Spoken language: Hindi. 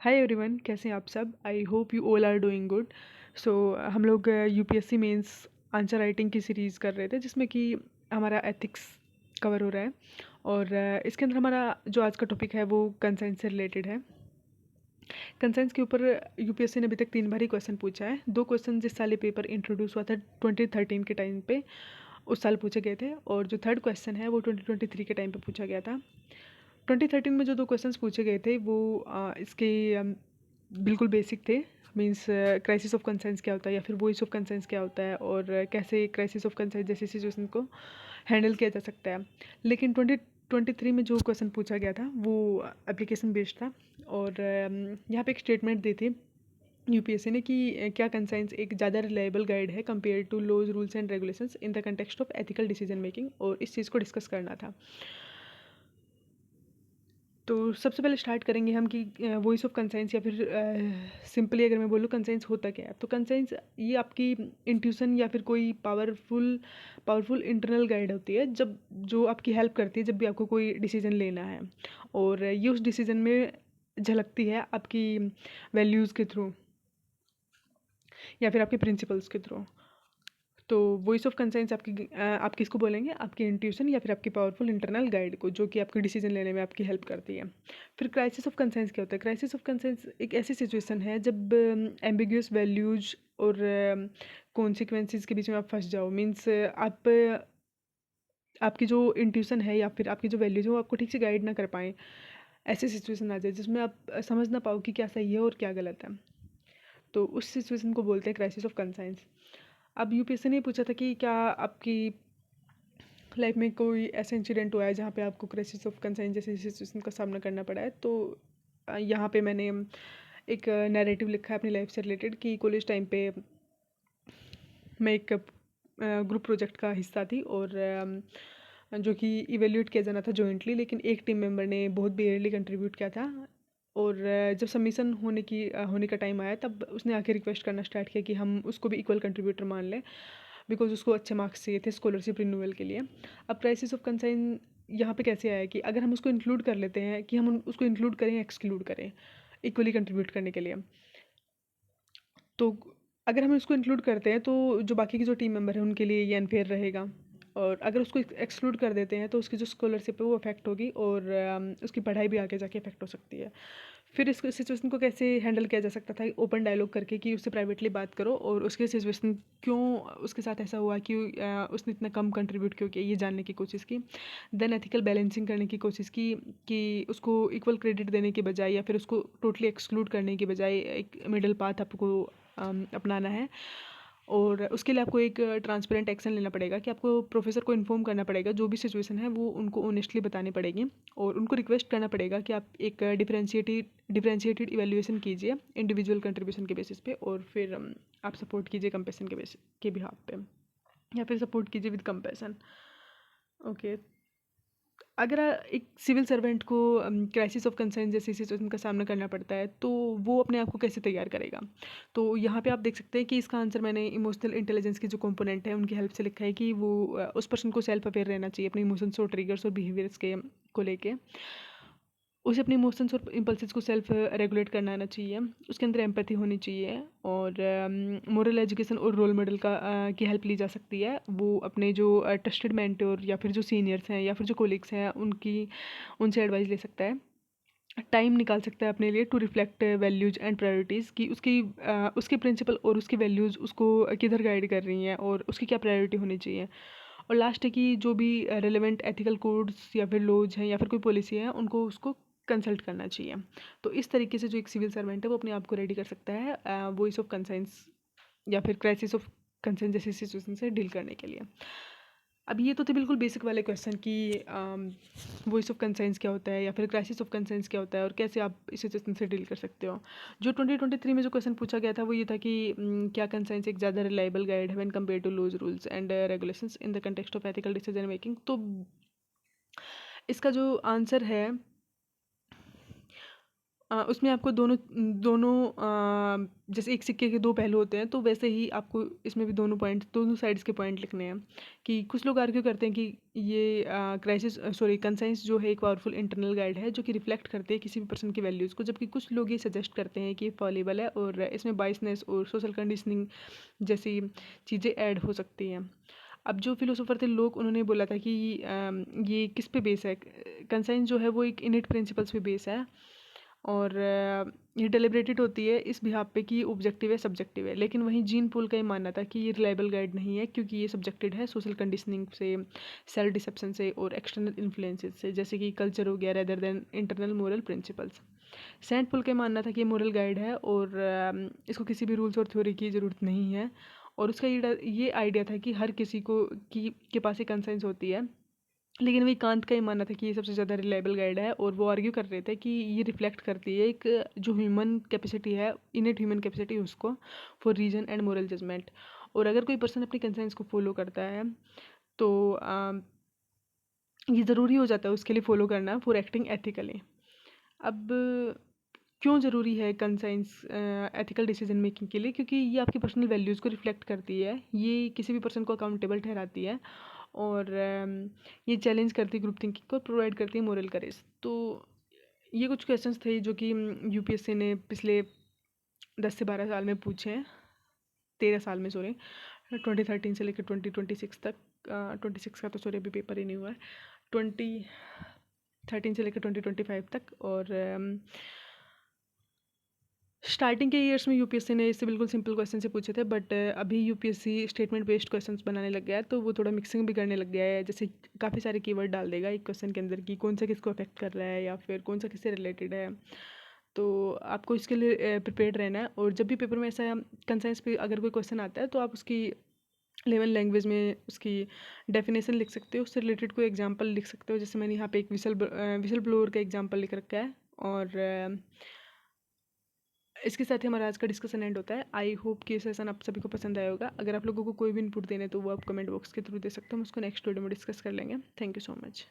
हाय एवरीवन, कैसे हैं आप सब। I hope you all are doing good. So हम लोग यूपीएससी मेंस आंसर राइटिंग की सीरीज़ कर रहे थे जिसमें कि हमारा एथिक्स कवर हो रहा है। और इसके अंदर हमारा जो आज का टॉपिक है वो कंसेंट से रिलेटेड है। कंसेंट्स के ऊपर यूपीएससी ने अभी तक 3 बार ही क्वेश्चन पूछा है। 2 क्वेश्चन जिस साल ये पेपर इंट्रोड्यूस हुआ था 2013 के टाइम पे, उस साल पूछे गए थे, और जो थर्ड क्वेश्चन है वो 2023 के टाइम पे पूछा गया था। 2013 में जो 2 क्वेश्चंस पूछे गए थे वो इसके बिल्कुल बेसिक थे। मींस क्राइसिस ऑफ कंसर्न्स क्या होता है या फिर वॉइस ऑफ कंसर्न्स क्या होता है और कैसे क्राइसिस ऑफ कंसर्न जैसी सिचुएशन को हैंडल किया जा सकता है। लेकिन 2023 में जो क्वेश्चन पूछा गया था वो एप्लीकेशन बेस्ड था। और यहाँ पे एक स्टेटमेंट दी थी यूपीएससी ने कि क्या कंसाइंस एक ज़्यादा रिलायबल गाइड है compare to laws rules and regulations in the context of ethical decision making, और इस चीज़ को डिस्कस करना था। तो सबसे पहले स्टार्ट करेंगे हम कि वॉइस ऑफ कंसाइंस या फिर सिंपली अगर मैं बोलूँ कंसाइंस होता क्या है। तो कंसाइंस ये आपकी इंट्यूशन या फिर कोई पावरफुल इंटरनल गाइड होती है जब जो आपकी हेल्प करती है जब भी आपको कोई डिसीजन लेना है, और ये उस डिसीजन में झलकती है आपकी वैल्यूज़ के थ्रू या फिर आपके प्रिंसिपल्स के थ्रू। तो वॉइस ऑफ कंसाइंस आप किसको बोलेंगे, आपकी इंट्यूशन या फिर आपकी पावरफुल इंटरनल गाइड को, जो कि आपके डिसीजन लेने में आपकी हेल्प करती है। फिर क्राइसिस ऑफ कंसाइंस क्या होता है। क्राइसिस ऑफ कंसाइंस एक ऐसी सिचुएशन है जब एम्बिग्यूअस वैल्यूज और कॉन्सिक्वेंसेस के बीच में आप फंस जाओ। मीन्स आपकी जो इंट्यूशन है या फिर आपकी जो वैल्यूज है वो आपको ठीक से गाइड ना कर पाएँ। ऐसी सिचुएशन आ जाए जिसमें आप समझ ना पाओ कि क्या सही है और क्या गलत है। तो उस सिचुएशन को बोलते हैं क्राइसिस ऑफ कंसाइंस। अब यूपीएससी ने पूछा था कि क्या आपकी लाइफ में कोई ऐसा इंसिडेंट हुआ है जहाँ पे आपको क्राइसिस ऑफ कंसर्न जैसे सिचुएशन का सामना करना पड़ा है। तो यहाँ पे मैंने एक नैरेटिव लिखा है अपनी लाइफ से रिलेटेड कि कॉलेज टाइम पे मैं एक ग्रुप प्रोजेक्ट का हिस्सा थी, और जो कि इवेल्यूएट किया जाना था जॉइंटली, लेकिन एक टीम मेंबर ने बहुत बेयरली कंट्रीब्यूट किया था। और जब सबमिशन होने का टाइम आया तब उसने आके रिक्वेस्ट करना स्टार्ट किया कि हम उसको भी इक्वल कंट्रीब्यूटर मान लें, बिकॉज उसको अच्छे मार्क्स चाहिए थे स्कॉलरशिप रिन्यूअल के लिए। अब क्राइसिस ऑफ कंसाइन यहाँ पे कैसे आया कि अगर हम उसको इंक्लूड कर लेते हैं कि हम उसको इंक्लूड करें या एक्सक्लूड करें इक्वली कंट्रीब्यूट करने के लिए। तो अगर हम इसको इंक्लूड करते हैं तो जो बाकी की जो टीम मेंबर है उनके लिए ये अनफेयर रहेगा, और अगर उसको एक्सक्लूड कर देते हैं तो उसकी जो स्कॉलरशिप है वो अफेक्ट होगी, और उसकी पढ़ाई भी आगे जाके अफेक्ट हो सकती है। फिर इस सिचुएशन को कैसे हैंडल किया जा सकता था, ओपन डायलॉग करके कि उससे प्राइवेटली बात करो और उसके सिचुएशन क्यों उसके साथ ऐसा हुआ कि उसने इतना कम कंट्रीब्यूट क्यों किया ये जानने की कोशिश की। देन एथिकल बैलेंसिंग करने की कोशिश की कि उसको इक्वल क्रेडिट देने के बजाय या फिर उसको टोटली एक्सक्लूड करने के बजाय एक मिडल पाथ आपको अपनाना है। और उसके लिए आपको एक ट्रांसपेरेंट एक्शन लेना पड़ेगा कि आपको प्रोफेसर को इन्फॉर्म करना पड़ेगा, जो भी सिचुएशन है वो उनको ऑनेस्टली बतानी पड़ेगी, और उनको रिक्वेस्ट करना पड़ेगा कि आप एक डिफरेंशिएटेड इवैल्यूएशन कीजिए इंडिविजुअल कंट्रीब्यूशन के बेसिस पे, और फिर आप सपोर्ट कीजिए कंपेशन के बेसिस के बिहाफ पे, या फिर सपोर्ट कीजिए विद कंपेशन। ओके। अगर एक सिविल सर्वेंट को क्राइसिस ऑफ कंसर्न जैसी सिचुएशन का सामना करना पड़ता है तो वो अपने आप को कैसे तैयार करेगा। तो यहाँ पे आप देख सकते हैं कि इसका आंसर मैंने इमोशनल इंटेलिजेंस की जो कंपोनेंट है उनकी हेल्प से लिखा है कि वो उस पर्सन को सेल्फ अवेयर रहना चाहिए अपने इमोशंस और ट्रिगर्स और बिहेवियर्स के को लेके। उसे अपने इमोशंस और इम्पल्सेस को सेल्फ रेगुलेट करना आना चाहिए, उसके अंदर एम्पैथी होनी चाहिए, और मोरल एजुकेशन और रोल मॉडल की हेल्प ली जा सकती है। वो अपने जो ट्रस्टेड मेंटोर या फिर जो सीनियर्स हैं या फिर जो कोलिग्स हैं उनसे एडवाइस ले सकता है। टाइम निकाल सकता है अपने लिए to reflect values and priorities कि उसके प्रिंसिपल और उसकी वैल्यूज़ उसको किधर गाइड कर रही हैं और उसकी क्या प्रायोरिटी होनी चाहिए। और लास्ट है कि जो भी रेलेवेंट एथिकल कोड्स या फिर लॉज हैं या फिर कोई पॉलिसी है उनको उसको कंसल्ट करना चाहिए। तो इस तरीके से जो एक सिविल सर्वेंट है वो अपने आप को रेडी कर सकता है वॉइस ऑफ कंसाइंस या फिर क्राइसिस ऑफ कंसर्न जैसी सिचुएशन से डील करने के लिए। अब ये तो थे बिल्कुल बेसिक वाले क्वेश्चन कि वॉइस ऑफ कंसर्न्स क्या होता है या फिर क्राइसिस ऑफ कंसर्न्स क्या होता है और कैसे आप इस सिचुएशन से डील कर सकते हो। जो 2023 में जो क्वेश्चन पूछा गया था वो ये था कि क्या कंसर्न्स एक ज़्यादा रिलायबल गाइड है when compare to laws rules and regulations in the context of ethical decision making. तो इसका जो आंसर है उसमें आपको दोनों दोनों जैसे एक सिक्के के दो पहलू होते हैं, तो वैसे ही आपको इसमें भी दोनों साइड्स के पॉइंट लिखने हैं। कि कुछ लोग आर्ग्यू करते हैं कि ये कंसाइंस जो है एक पावरफुल इंटरनल गाइड है जो कि रिफ्लेक्ट करती है किसी भी पर्सन की वैल्यूज़ को, जबकि कुछ लोग ये सजेस्ट करते हैं कि ये फॉलेबल है और इसमें बाइसनेस और सोशल कंडीशनिंग जैसी चीज़ें ऐड हो सकती हैं। अब जो फिलोसोफर थे लोग, उन्होंने बोला था कि ये किस पे बेस है। कंसाइंस जो है वो एक इनेट प्रिंसिपल्स पे बेस है, और ये डेलिब्रेटेड होती है इस बिहाफ पे कि ये ऑब्जेक्टिव है, सब्जेक्टिव है। लेकिन वहीं जीन पोल का ये मानना था कि ये रिलायबल गाइड नहीं है, क्योंकि ये सब्जेक्टेड है सोशल कंडीशनिंग से, सेल्फ डिसेप्शन से और एक्सटर्नल इन्फ्लुएंसेस से, जैसे कि कल्चर हो गया, rather than internal moral principles. Saint Paul का मानना था कि ये मोरल गाइड है और इसको किसी भी रूल्स और थ्योरी की ज़रूरत नहीं है। और उसका ये आइडिया था कि हर किसी को के पास एक कंसेंस होती है। लेकिन वही कांत का ये मानना था कि ये सबसे ज़्यादा रिलायबल गाइड है, और वो आर्ग्यू कर रहे थे कि ये रिफ्लेक्ट करती है एक जो ह्यूमन कैपेसिटी है, इनेट ह्यूमन कैपेसिटी उसको, for reason and moral judgement. और अगर कोई पर्सन अपनी कंसेंस को फॉलो करता है तो ये ज़रूरी हो जाता है उसके लिए फॉलो करना फॉर एक्टिंग एथिकली। अब क्यों ज़रूरी है कंसाइंस एथिकल डिसीजन मेकिंग के लिए? क्योंकि ये आपकी पर्सनल वैल्यूज़ को रिफ्लेक्ट करती है, ये किसी भी पर्सन को अकाउंटेबल ठहराती है, और ये चैलेंज करती है ग्रुप थिंकिंग को, प्रोवाइड करती है मोरल करेज। तो ये कुछ क्वेश्चंस थे जो कि यूपीएससी ने पिछले 10 से 12 साल में पूछे हैं, 13 साल में, सॉरी, 2013 से लेकर 2026 तक। 26 का तो सॉरी अभी पेपर ही नहीं हुआ है, 2013 से लेकर 2025 तक। और स्टार्टिंग के ईयर्स में यूपीएससी ने इससे बिल्कुल सिंपल क्वेश्चन से पूछे थे, बट अभी यूपीएससी स्टेटमेंट बेस्ड क्वेश्चंस बनाने लग गया है, तो वो थोड़ा मिक्सिंग भी करने लग गया है। जैसे काफ़ी सारे कीवर्ड डाल देगा एक क्वेश्चन के अंदर कि कौन सा किसको अफेक्ट कर रहा है या फिर कौन सा किससे रिलेटेड है। तो आपको इसके लिए प्रिपेयर्ड रहना है। और जब भी पेपर में ऐसा कंसाइंस पे अगर कोई क्वेश्चन आता है तो आप उसकी लेवल लैंग्वेज में उसकी डेफिनेशन लिख सकते हो, उससे रिलेटेड कोई एग्जांपल लिख सकते हो। जैसे मैंने यहाँ पे एक विसल ब्लोअर का एग्जांपल लिख रखा है। और इसके साथ ही हमारा आज का डिस्कशन एंड होता है। आई होप कि ये सेशन आप सभी को पसंद आया होगा। अगर आप लोगों को कोई भी इनपुट देने तो वो आप कमेंट बॉक्स के थ्रू दे सकते हो, हम उसको नेक्स्ट वीडियो में डिस्कस कर लेंगे। Thank you so much.